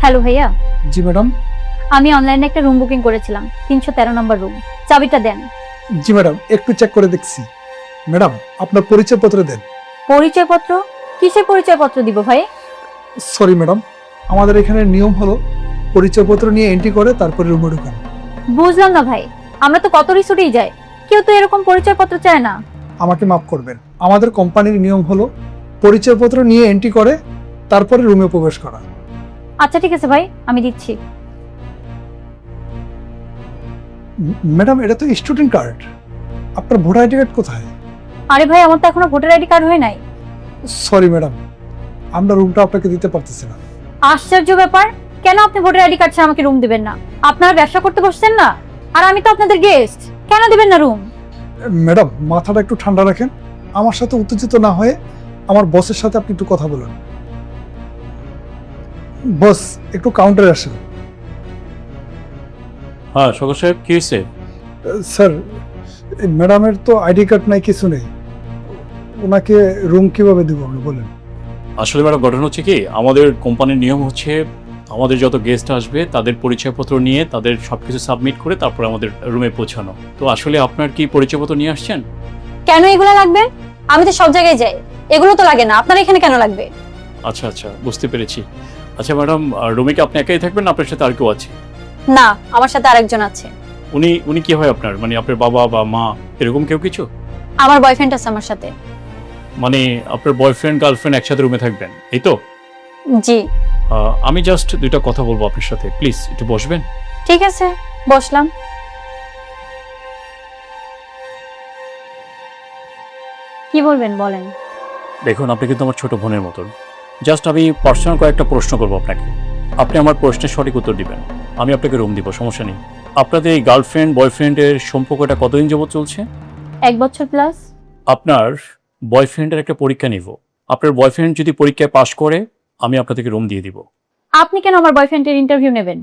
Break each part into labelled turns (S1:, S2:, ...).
S1: Hello ভাইয়া,
S2: জি madam.
S1: আমি অনলাইনে একটা রুম বুকিং করেছিলাম, 313 নম্বর রুম। চাবিটা দেন।
S2: জি ম্যাডাম, একটু চেক করে দেখছি। ম্যাডাম, আপনার পরিচয়পত্র দেন।
S1: পরিচয়পত্র? কিসের পরিচয়পত্র দিব ভাই?
S2: সরি ম্যাডাম, আমাদের এখানে নিয়ম হলো পরিচয়পত্র নিয়ে এন্ট্রি করে তারপরে রুমে ঢুকান।
S1: বুঝলাম না ভাই, আমরা তো কত রিসোর্টেই যাই, কেউ তো এরকম পরিচয়পত্র চায় না।
S2: আমাকে মাফ করবেন, আমাদের কোম্পানির নিয়ম হলো পরিচয়পত্র নিয়ে এন্ট্রি করে তারপরে রুমে প্রবেশ করা।
S1: আচ্ছা ঠিক আছে ভাই, আমি দিচ্ছি।
S2: ম্যাডাম, এটা তো স্টুডেন্ট কার্ড, আপনার ভোটার আইডি কার্ড কোথায়?
S1: আরে ভাই, আমার তো এখনো ভোটার আইডি কার্ড হয় নাই।
S2: সরি ম্যাডাম, আমরা রুমটা আপনাকে দিতে পারতেছি না।
S1: আশ্চর্য ব্যাপার, কেন আপনি ভোটার আইডি কার্ড ছাড়া আমাকে রুম দিবেন না? আপনারা ব্যবসা করতে বসছেন না? আর আমি তো আপনাদের গেস্ট, কেন দিবেন না রুম?
S2: ম্যাডাম, মাথাটা একটু ঠান্ডা রাখেন। আমার সাথে উত্তেজিত না হয়ে আমার বসের সাথে আপনি একটু কথা বলুন। বস, একটু কাউন্টারে আসেন।
S3: হ্যাঁ শঙ্কর সাহেব, কি হয়েছে?
S2: স্যার, ম্যাডামের তো আইডি কার্ড নাই, কিছু নেই, ওনাকে রুম কিভাবে দিব আপনি বলেন?
S3: আসলে ম্যাডাম, ঘটনা হচ্ছে কি, আমাদের কোম্পানির নিয়ম হচ্ছে আমাদের যত গেস্ট আসবে তাদের পরিচয়পত্র নিয়ে তাদের সবকিছু সাবমিট করে তারপর আমাদের রুমে পৌঁছানো। তো আসলে আপনার কি পরিচয়পত্র নিয়ে আসছেন?
S1: কেন এগুলো লাগবে? আমি তো সব জায়গায় যাই, এগুলো তো লাগে না, আপনার এখানে কেন লাগবে?
S3: আচ্ছা আচ্ছা, বুঝতে পেরেছি। আচ্ছা ম্যাডাম, রুমে কি আপনি একাই থাকবেন না আপনার সাথে আর কেউ আছে?
S1: না, আমার সাথে আরেকজন আছে।
S3: উনি উনি কি হয় আপনার, মানে আপনার বাবা বা মা এরকম কেউ কিছু?
S1: আমার বয়ফ্রেন্ড আছে আমার সাথে।
S3: মানে আপনার বয়ফ্রেন্ড গার্লফ্রেন্ড একসাথে রুমে থাকবেন, এই তো?
S1: জি।
S3: আমি জাস্ট দুইটা কথা বলবো আপনার সাথে, প্লিজ একটু বসবেন।
S1: ঠিক আছে, বসলাম। কি বলবেন বলেন।
S3: দেখুন, আপনি কিন্তু আমার ছোট বোনের মতন। জাস্ট আমি পার্সোনাল কয়েকটা প্রশ্ন করবো আপনাকে, আপনি আমার প্রশ্নের সঠিক উত্তর দিবেন। আমি আপনাকে রুম দিব, সমস্যা নেই। আপনাদের এই গার্লফ্রেন্ড বয়ফ্রেন্ডের সম্পর্কটা কতদিন যাবত চলছে?
S1: 1 বছর প্লাস।
S3: আপনার বয়ফ্রেন্ডের একটা পরীক্ষা নিব, আপনার বয়ফ্রেন্ড যদি পরীক্ষায় পাশ করে আমি আপনাদেরকে রুম দিয়ে দিব।
S1: আপনি কেন আমার বয়ফ্রেন্ডের ইন্টারভিউ নেবেন?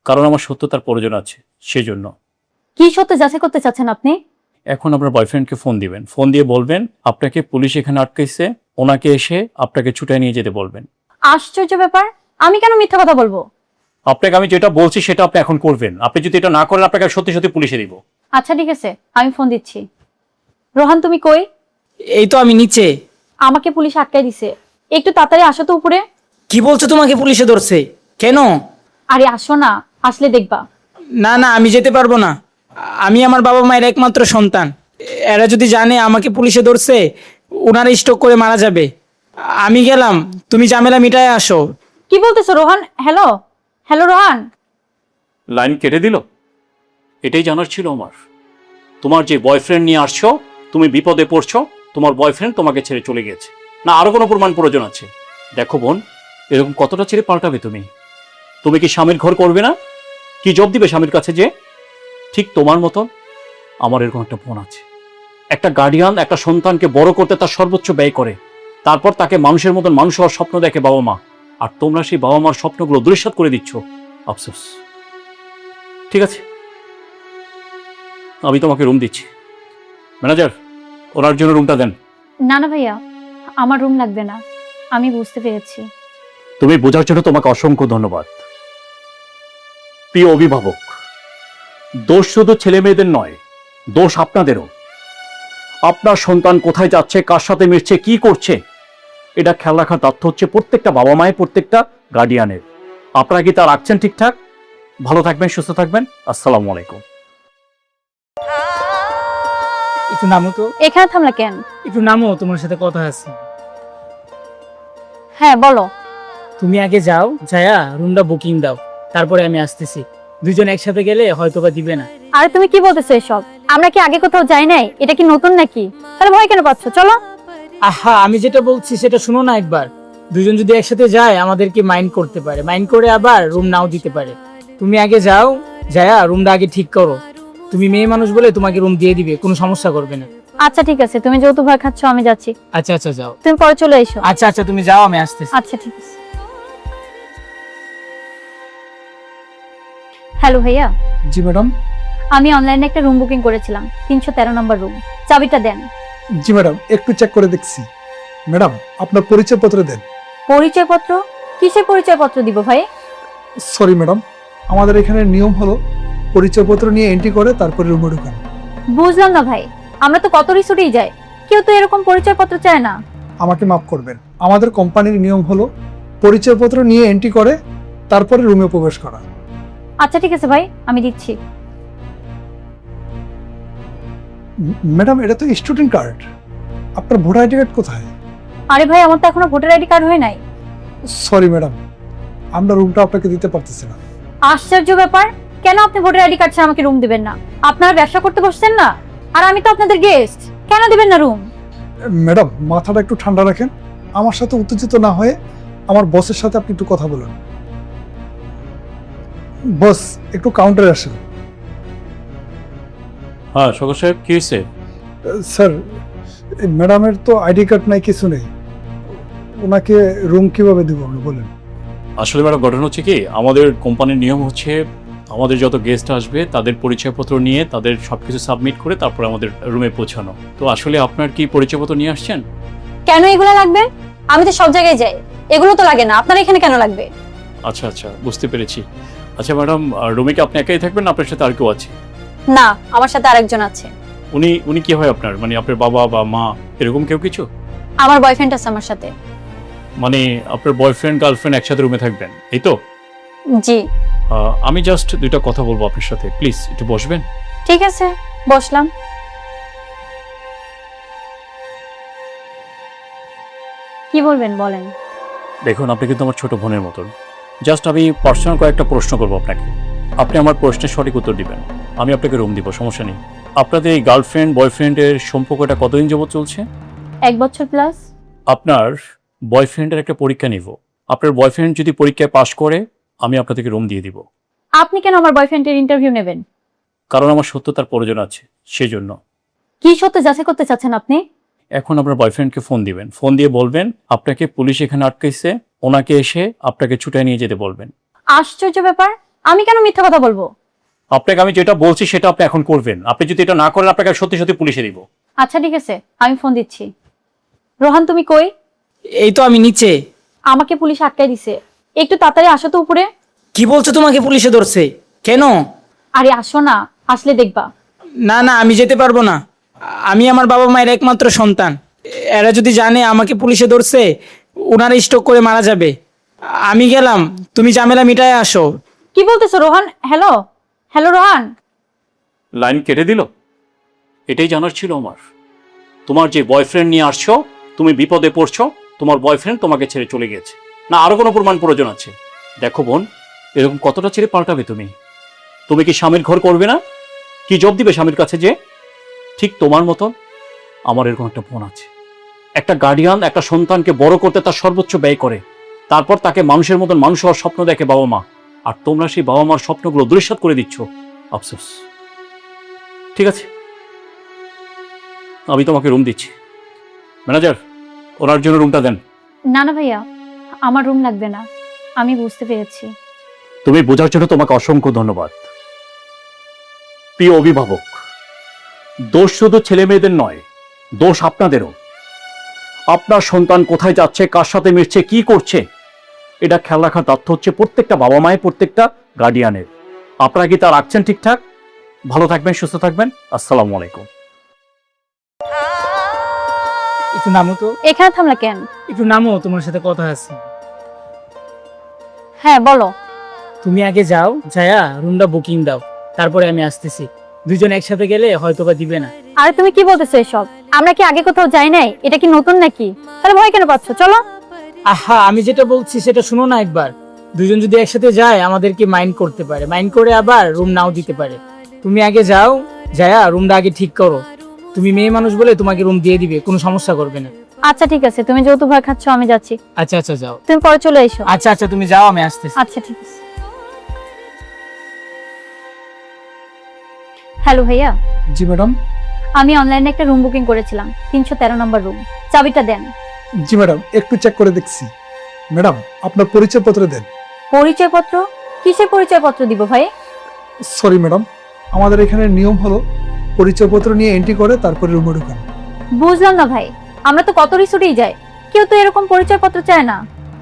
S3: কারণ আমার সত্যতার প্রয়োজন আছে, সেজন্য।
S1: কি সত্য যাচাই করতে চাচ্ছেন আপনি?
S3: এখন আপনার বয়ফ্রেন্ডকে ফোন দিবেন, ফোন দিয়ে বলবেন আপনাকে পুলিশ এখানে আটকাইছে, ওনাকে এসে আপনাকে ছুটায় নিয়ে যেতে বলবেন।
S1: আশ্চর্য ব্যাপার, আমি কেন মিথ্যা কথা বলবো?
S3: আপনাকে আমি যেটা বলছি সেটা আপনি এখন করবেন, আপনি যদি এটা না করেন আপনাকে সত্যি সত্যি পুলিশে দিব।
S1: আচ্ছা ঠিক আছে, আমি ফোন দিচ্ছি। রোহান, তুমি কই?
S4: এই তো আমি নিচে।
S1: আমাকে পুলিশ আটকাই দিছে, একটু তাড়াতাড়ি আসো তো উপরে।
S4: কি বলছো, তোমাকে পুলিশে ধরছে কেন?
S1: আরে আসো না, আসলে দেখবা।
S4: না না, আমি যেতে পারবো না। আমি আমার বাবা মায়ের একমাত্র সন্তান, এরা যদি জানে আমাকে পুলিশে ধরছে ওনারা স্ট্রোক করে মারা যাবে। আমি গেলাম, তুমি ঝামেলা মিটায় আসো।
S1: কি বলতেছো Rohan? Hello hello Rohan.
S3: Line কেটে দিল। এটাই জানার ছিল আমার, তোমার যে বয়ফ্রেন্ড নিয়ে আসছো তুমি বিপদে পড়ছো, তোমার বয়ফ্রেন্ড তোমাকে ছেড়ে চলে গেছে, না আরো কোনো প্রমাণ প্রয়োজন আছে? দেখো বোন, এরকম কতটা ছেড়ে পাল্টাবে তুমি? তুমি কি স্বামীর ঘর করবে না? কি জব দিবে স্বামীর কাছে যে? ঠিক তোমার মতন আমার এরকম একটা বোন আছে, একটা গার্ডিয়ান একটা সন্তানকে বড় করতে তার সর্বোচ্চ ব্যয় করে, তারপর তাকে মানুষের মতন মানুষ হওয়ার স্বপ্ন দেখে বাবা মা, আর তোমরা সেই বাবা মার স্বপ্নগুলো দুলিশাত করে দিচ্ছ। আফসোস। ঠিক আছে, আমি তোমাকে রুম দিচ্ছি। ম্যানেজার, ওনার জন্য রুমটা দেন।
S1: না না ভাইয়া, আমার রুম লাগবে না, আমি বুঝতে পেরেছি।
S3: তুমি বোঝার জন্য তোমাকে অসংখ্য ধন্যবাদ। প্রিয় অভিভাবক, দোষ শুধু ছেলে মেয়েদের নয়, দোষ আপনাদেরও। আপনার সন্তান কোথায় যাচ্ছে, কার সাথে মিশছে, কি করছে, এটা খেয়াল রাখার দায়িত্ব হচ্ছে প্রত্যেকটা বাবা মায়ের, প্রত্যেকটা গার্ডিয়ানের। আপনারা কি তা রাখছেন ঠিকঠাক? ভালো থাকবেন, সুস্থ থাকবেন। আসসালামু আলাইকুম।
S4: একটু নামো তো।
S1: এখানে থামলা কেন?
S4: একটু নামো, তোমার সাথে কথা আছে।
S1: হ্যাঁ বলো।
S4: তুমি আগে যাও, যায়া রুমটা বুকিং দাও, তারপরে আমি আসতেছি। দুজন একসাথে গেলে হয়তো বা দিবে না।
S1: আরে তুমি কি বলতেছো এসব? আমরা কি আগে কোথাও যাই নাই? এটা কি নতুন নাকি? তাহলে ভয় কেন পাচ্ছ? চলো।
S4: আহা, আমি যেটা বলছি সেটা শুনো না একবার। দুজন যদি একসাথে যায় আমাদেরকে মাইন্ড করতে পারে, মাইন্ড করে আবার রুম নাও দিতে পারে। তুমি আগে যাও, যায়া রুমটা আগে ঠিক করো। তুমি মেয়ে মানুষ বলে তোমাকে রুম দিয়ে দিবে, কোনো সমস্যা করবে না।
S1: আচ্ছা ঠিক আছে, তুমি যেহেতু ভয় খাচ্ছ আমি যাচ্ছি।
S4: আচ্ছা আচ্ছা, যাও।
S1: তুমি পরে চলে এসো।
S4: আচ্ছা আচ্ছা, তুমি যাও, আমি আসতেছি।
S1: আচ্ছা ঠিক আছে। হ্যালো ভাইয়া,
S2: জি ম্যাডাম।
S1: আমি অনলাইনে একটা রুম বুকিং করেছিলাম, 313 নম্বর রুম। চাবিটা দেন।
S2: জি ম্যাডাম, একটু চেক করে দেখছি। ম্যাডাম, আপনার পরিচয়পত্র দেন।
S1: পরিচয়পত্র? কিসের পরিচয়পত্র দিব ভাই?
S2: সরি ম্যাডাম, আমাদের এখানে নিয়ম হলো পরিচয়পত্র নিয়ে এন্ট্রি করে তারপরে রুমে ঢুকান।
S1: বুঝলাম না ভাই, আমরা তো কত রিসোর্টেই যাই, কেউ তো এরকম পরিচয়পত্র চায় না।
S2: আমাকে মাফ করবেন, আমাদের কোম্পানির নিয়ম হলো পরিচয়পত্র নিয়ে এন্ট্রি করে তারপরে রুমে প্রবেশ করা।
S1: আচ্ছা ঠিক আছে ভাই, আমি দিচ্ছি।
S2: ম্যাডাম, এটা তো স্টুডেন্ট কার্ড, আপনার ভোটার আইডি কার্ড কোথায়?
S1: আরে ভাই, আমার তো এখনো ভোটার আইডি কার্ড হয় নাই।
S2: সরি ম্যাডাম, আমরা রুমটা আপনাকে দিতে পারতেছি না।
S1: আশ্চর্য ব্যাপার, কেন আপনি ভোটার আইডি কার্ড ছাড়া আমাকে রুম দিবেন না? আপনারা ব্যবসা করতে বসছেন না, আর আমি তো আপনাদের গেস্ট, কেন দিবেন না রুম?
S2: ম্যাডাম, মাথাটা একটু ঠান্ডা রাখেন, আমার সাথে উত্তেজিত না হয়ে আমার বসের সাথে আপনি একটু কথা বলুন। বস, একটু কাউন্টারে আসেন।
S3: হ্যাঁ সগর সাহেব, কি হয়েছে?
S2: স্যার, এই ম্যাডামের তো আইডি কার্ড নাই, কিছু নেই, ওনাকে রুম কিভাবে দিব আপনি বলেন?
S3: আসলে ম্যাডাম, ঘটনা হচ্ছে কি, আমাদের কোম্পানির নিয়ম হচ্ছে আমাদের যত গেস্ট আসবে তাদের পরিচয়পত্র নিয়ে তাদের সবকিছু সাবমিট করে তারপর আমাদের রুমে পৌঁছানো। তো আসলে আপনার কি পরিচয়পত্র নিয়ে আসছেন?
S1: কেন এগুলো লাগবে? আমি তো সব জায়গায় যাই, এগুলো তো লাগে না, আপনার এখানে কেন লাগবে?
S3: আচ্ছা আচ্ছা, বুঝতে পেরেছি। আচ্ছা ম্যাডাম, রুমে কি আপনি একাই থাকবেন না আপনার সাথে আর কেউ আছে?
S1: না, আমার সাথে আরেকজন আছে।
S3: উনি উনি কি হয় আপনার, মানে আপনার বাবা বা মা এরকম কেউ কিছু?
S1: আমার বয়ফ্রেন্ড আছে আমার সাথে।
S3: মানে আপনার বয়ফ্রেন্ড গার্লফ্রেন্ড একসাথে রুমে থাকবেন, এই তো?
S1: জি।
S3: আমি জাস্ট দুইটা কথা বলবো আপনার সাথে, প্লিজ একটু বসবেন?
S1: ঠিক আছে, বসলাম। কি বলবেন বলেন।
S3: দেখুন, আপনি কিন্তু আমার ছোট বোনের মতন। জাস্ট আমি পার্সোনাল কয়েকটা প্রশ্ন করবো আপনাকে, আপনি আমার প্রশ্নের সঠিক উত্তর দিবেন, আমি আপনাকে রুম দিব, সমস্যা নেই। আপনাদের এই গার্লফ্রেন্ড বয়ফ্রেন্ডের সম্পর্কটা কতদিন যাবত চলছে?
S1: 1 বছর প্লাস।
S3: আপনার বয়ফ্রেন্ডের একটা পরীক্ষা নিব, আপনার বয়ফ্রেন্ড যদি পরীক্ষায় পাশ করে আমি আপনাদেরকে রুম দিয়ে দিব।
S1: আপনি কেন আমার বয়ফ্রেন্ডের ইন্টারভিউ নেবেন?
S3: কারণ আমার সত্যতার প্রয়োজন আছে, সেই জন্য।
S1: কি সত্য যাচাই করতে চাচ্ছেন আপনি?
S3: এখন আপনার বয়ফ্রেন্ডকে ফোন দিবেন, ফোন দিয়ে বলবেন আপনাকে পুলিশ এখানে আটকাইছে, ওনাকে এসে আপনাকে ছুটায় নিয়ে যেতে বলবেন।
S1: আশ্চর্য ব্যাপার, আমি কেন মিথ্যা কথা বলবো?
S3: আপনাকে আমি যেটা বলছি সেটা আপনি এখন করবেন, আপনি যদি এটা না করেন আপনাকে সত্যি সত্যি পুলিশে দিব।
S1: আচ্ছা ঠিক আছে, আমি ফোন দিচ্ছি। রোহান, তুমি কই?
S4: এই তো আমি নিচে।
S1: আমাকে পুলিশ আটকাই দিছে, একটু তাড়াতাড়ি আসো তো উপরে।
S4: কি বলছো, তোমাকে পুলিশে ধরছে কেন?
S1: আরে আসো না, আসলে দেখবা।
S4: না না, আমি যেতে পারবো না। আমি আমার বাবা মায়ের একমাত্র সন্তান, এরা যদি জানে আমাকে পুলিশে ধরছে ওনারা স্ট্রোক করে মারা যাবে। আমি গেলাম, তুমি ঝামেলা মিটায় আসো।
S1: কি বলতেছো Rohan? Hello hello Rohan.
S3: Line কেটে দিল। এটাই জানার ছিল আমার, তোমার যে বয়ফ্রেন্ড নিয়ে আসছো তুমি বিপদে পড়ছো, তোমার বয়ফ্রেন্ড তোমাকে ছেড়ে চলে গেছে, না আরো কোনো প্রমাণ প্রয়োজন আছে? দেখো বোন, এরকম কতটা ছেড়ে পাল্টাবে তুমি? তুমি কি স্বামীর ঘর করবে না? কি জব দিবে স্বামীর কাছে যে? ঠিক তোমার মতন আমার এরকম একটা বোন আছে, একটা গার্ডিয়ান একটা সন্তানকে বড় করতে তার সর্বোচ্চ ব্যয় করে, তারপর তাকে মানুষের মতন মানুষ হওয়ার স্বপ্ন দেখে বাবা মা, আর তোমরা সেই বাবা মার স্বপ্নগুলো দুরিশ্বাত করে দিচ্ছ। আফসোস। ঠিক আছে, আমি তোমাকে রুম দিচ্ছি। ম্যানেজার, ওনার জন্য রুমটা দেন।
S1: না না ভাইয়া, আমার রুম লাগবে না, আমি বুঝতে পেরেছি।
S3: তুমি বোঝার জন্য তোমাকে অসংখ্য ধন্যবাদ। প্রিয় অভিভাবক, দোষ শুধু ছেলে মেয়েদের নয়, দোষ আপনাদেরও। আপনার সন্তান কোথায় যাচ্ছে, কার সাথে মিশছে, কি করছে, এটা খেয়াল রাখার দায়িত্ব হচ্ছে প্রত্যেকটা বাবা মায়ের, প্রত্যেকটা গার্ডিয়ানের। আপনারা কি তা রাখছেন ঠিকঠাক? ভালো থাকবেন, সুস্থ থাকবেন। আসসালামু আলাইকুম।
S4: একটু নামো তো।
S1: এখানে থামলা কেন?
S4: একটু নামো, তোমার সাথে কথা আছে।
S1: হ্যাঁ বলো।
S4: তুমি আগে যাও, যায়া রুমটা বুকিং দাও, তারপরে আমি আসতেছি। দুইজন একসাথে গেলে হয়তোবা দিবে না।
S1: আরে তুমি কি বলতেছো এসব? আমরা কি আগে কোথাও যাই নাই? এটা কি নতুন নাকি? তাহলে ভয় কেন পাচ্ছ? চলো।
S4: আহা, আমি যেটা বলছি সেটা শুনো না একবার। দুইজন যদি একসাথে যায় আমাদেরকে মাইন্ড করতে পারে, মাইন্ড করে আবার রুম নাও দিতে পারে। তুমি আগে যাও, যায়া রুমটা আগে ঠিক করো। তুমি মেয়ে মানুষ বলে তোমাকে রুম দিয়ে দিবে, কোনো সমস্যা করবে না।
S1: আচ্ছা ঠিক আছে, তুমি যেহেতু ভয় খাচ্ছ আমি যাচ্ছি।
S4: আচ্ছা আচ্ছা, যাও।
S1: তুমি পরে চলে এসো।
S4: আচ্ছা আচ্ছা, তুমি যাও, আমি আসতেছি।
S1: আচ্ছা ঠিক আছে। হ্যালো ভাইয়া।
S2: জি ম্যাডাম।
S1: আমি অনলাইনে একটা রুম বুকিং করেছিলাম, 313 নম্বর রুম। চাবিটা দেন।
S2: জি ম্যাডাম, একটু চেক করে দেখছি। ম্যাডাম, আপনার পরিচয়পত্র দেন।
S1: পরিচয়পত্র? কিসের পরিচয়পত্র দিব ভাই?
S2: সরি ম্যাডাম, আমাদের এখানে নিয়ম হলো পরিচয়পত্র নিয়ে এন্ট্রি করে তারপরে রুমে ঢুকান।
S1: বুঝলাম না ভাই, আমরা তো কত রিসোর্টেই যাই, কেউ তো এরকম পরিচয়পত্র চায় না।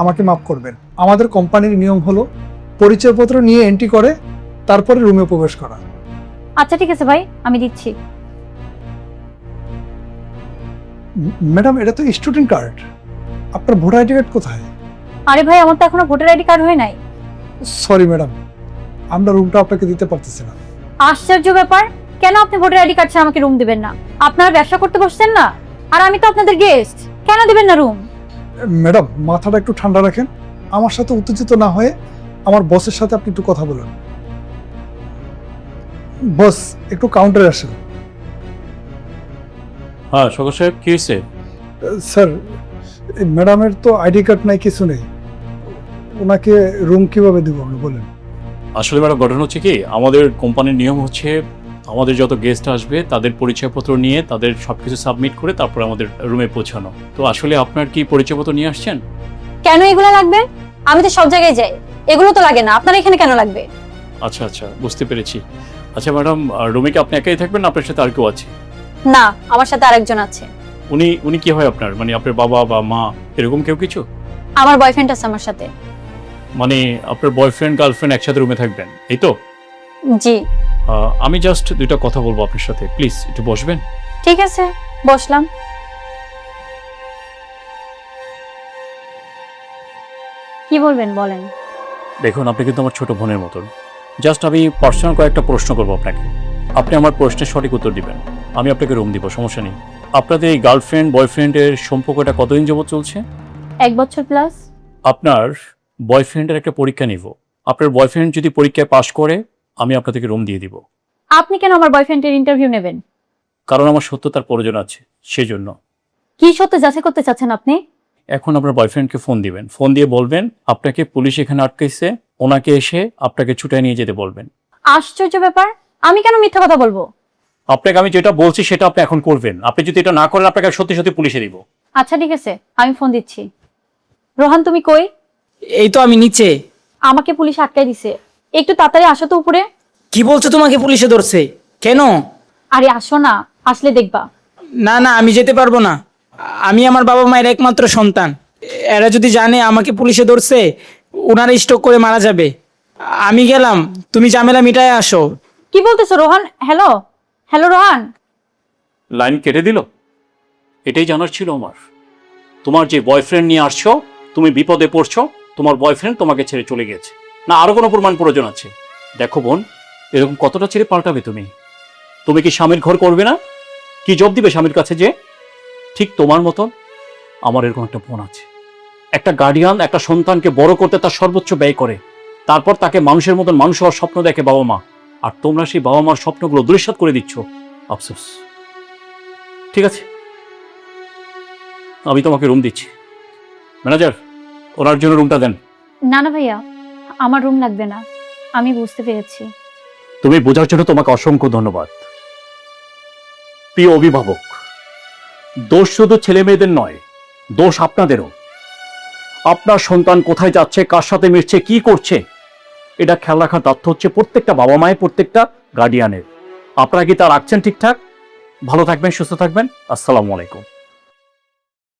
S2: আমাকে মাফ করবেন, আমাদের কোম্পানির নিয়ম হলো পরিচয়পত্র নিয়ে এন্ট্রি করে তারপরে রুমে প্রবেশ করা।
S1: আচ্ছা ঠিক আছে ভাই, আমি দিচ্ছি।
S2: ম্যাডাম, এটা তো স্টুডেন্ট কার্ড, আপনার ভোটার আইডি কার্ড কোথায়?
S1: আরে ভাই, আমার তো এখনো ভোটার আইডি কার্ড হয় নাই।
S2: সরি ম্যাডাম, আমরা রুমটা আপনাকে দিতে পারতেছি না।
S1: আশ্চর্য ব্যাপার, কেন আপনি ভোটার আইডি কার্ড ছাড়া আমাকে রুম দিবেন না? আপনারা ব্যবসা করতে বসছেন না, আর আমি তো আপনাদের গেস্ট, কেন দিবেন না রুম?
S2: ম্যাডাম, মাথাটা একটু ঠান্ডা রাখেন। আমার সাথে উত্তেজিত না হয়ে আমার বসের সাথে আপনি একটু কথা বলুন। বস, একটু কাউন্টারে আসেন।
S3: হ্যাঁ সগর সাহেব, কি হয়েছে?
S2: স্যার, ম্যাডামের তো আইডি কার্ড নাই, কিছু নেই, ওনাকে রুম কিভাবে দিব আপনি বলেন?
S3: আসলে ম্যাডাম, ঘটনা হচ্ছে কি, আমাদের কোম্পানির নিয়ম হচ্ছে আমাদের যত গেস্ট আসবে তাদের পরিচয়পত্র নিয়ে তাদের সবকিছু সাবমিট করে তারপর আমাদের রুমে পৌঁছানো। তো আসলে আপনার কি পরিচয়পত্র নিয়ে আসছেন?
S1: কেন এগুলো লাগবে? আমি তো সব জায়গায় যাই, এগুলো তো লাগে না, আপনার এখানে কেন লাগবে?
S3: আচ্ছা আচ্ছা, বুঝতে পেরেছি। আচ্ছা ম্যাডাম, রুমে কি আপনি একাই থাকবেন না আপনার সাথে আর কেউ আছে?
S1: না, আমার সাথে আরেকজন আছে।
S3: উনি উনি কি হয় আপনার, মানে আপনার বাবা বা মা এরকম কেউ কিছু?
S1: আমার বয়ফ্রেন্ড আছে আমার সাথে।
S3: মানে আপনার বয়ফ্রেন্ড গার্লফ্রেন্ড একসাথে রুমে থাকবেন, এই তো?
S1: জি।
S3: আমি জাস্ট দুইটা কথা বলবো আপনার সাথে, প্লিজ একটু বসবেন?
S1: ঠিক আছে, বসলাম। কি বলবেন বলেন।
S3: দেখুন, আপনি কিন্তু আমার ছোট বোনের মতন। জাস্ট আমি পার্সোনাল কয়েকটা প্রশ্ন করবো আপনাকে, আপনি আমার প্রশ্নের সঠিক উত্তর দিবেন, আমি আপনাকে রুম দিব, সমস্যা নেই। আপনাদের এই গার্লফ্রেন্ড বয়ফ্রেন্ডের সম্পর্কটা কতদিন যাবত চলছে?
S1: 1 বছর প্লাস।
S3: আপনার বয়ফ্রেন্ডের একটা পরীক্ষা নিব, আপনার বয়ফ্রেন্ড যদি পরীক্ষায় পাশ করে আমি আপনাদেরকে রুম দিয়ে দিব।
S1: আপনি কেন আমার বয়ফ্রেন্ডের ইন্টারভিউ নেবেন?
S3: কারণ আমার সত্যতার প্রয়োজন আছে, সেজন্য।
S1: কি সত্য যাচাই করতে চাচ্ছেন আপনি?
S3: এখন আপনার বয়ফ্রেন্ডকে ফোন দিবেন, ফোন দিয়ে বলবেন আপনাকে পুলিশ এখানে আটকাইছে, ওনাকে এসে আপনাকে ছুটায় নিয়ে যেতে বলবেন।
S1: আশ্চর্য ব্যাপার, আমি কেন মিথ্যা কথা বলবো?
S3: আপনাকে আমি যেটা বলছি সেটা আপনি এখন করবেন, আপনি যদি এটা না করেন আপনাকে সত্যি সত্যি পুলিশে দিব।
S1: আচ্ছা ঠিক আছে, আমি ফোন দিচ্ছি। রোহান, তুমি কই?
S4: এই তো আমি নিচে।
S1: আমাকে পুলিশ আটকাই দিছে, একটু তাড়াতাড়ি আসো তো উপরে।
S4: কি বলছো, তোমাকে পুলিশে ধরছে কেন?
S1: আরে আসো না, আসলে দেখবা।
S4: না না, আমি যেতে পারবো না। আমি আমার বাবা মায়ের একমাত্র সন্তান, এরা যদি জানে আমাকে পুলিশে ধরছে ওনারা স্ট্রোক করে মারা যাবে। আমি গেলাম, তুমি ঝামেলা মিটায় আসো।
S1: কি বলতেছো Rohan? Hello hello Rohan.
S3: Line কেটে দিল। এটাই জানার ছিল আমার, তোমার যে বয়ফ্রেন্ড নিয়ে আসছো তুমি বিপদে পড়ছো, তোমার বয়ফ্রেন্ড তোমাকে ছেড়ে চলে গেছে, না আরো কোনো প্রমাণ প্রয়োজন আছে? দেখো বোন, এরকম কতটা ছেড়ে পাল্টাবে তুমি? তুমি কি স্বামীর ঘর করবে না? কি জব দিবে স্বামীর কাছে যে? ঠিক তোমার মতন আমার এরকম একটা বোন আছে, একটা গার্ডিয়ান একটা সন্তানকে বড় করতে তার সর্বোচ্চ ব্যয় করে, তারপর তাকে মানুষের মতন মানুষ হওয়ার স্বপ্ন দেখে বাবা মা, আর তোমরা সেই বাবা মার স্বপ্নগুলো দুলিশাত করে দিচ্ছ। আফসোস। ঠিক আছে, আমি তোমাকে রুম দিচ্ছি। ম্যানেজার, ওনার জন্য রুমটা দেন।
S1: না না ভাইয়া, আমার রুম লাগবে না, আমি বুঝতে পেরেছি।
S3: তুমি বোঝার জন্য তোমাকে অসংখ্য ধন্যবাদ। প্রিয় অভিভাবক, দোষ শুধু ছেলে মেয়েদের নয়, দোষ আপনাদেরও। আপনার সন্তান কোথায় যাচ্ছে, কার সাথে মিশছে, কি করছে, এটা খেয়াল রাখার দায়িত্ব হচ্ছে প্রত্যেকটা বাবা মায়ের, প্রত্যেকটা গার্ডিয়ানের। আপনারা কি তা রাখছেন ঠিকঠাক? ভালো থাকবেন, সুস্থ থাকবেন। আসসালামু আলাইকুম।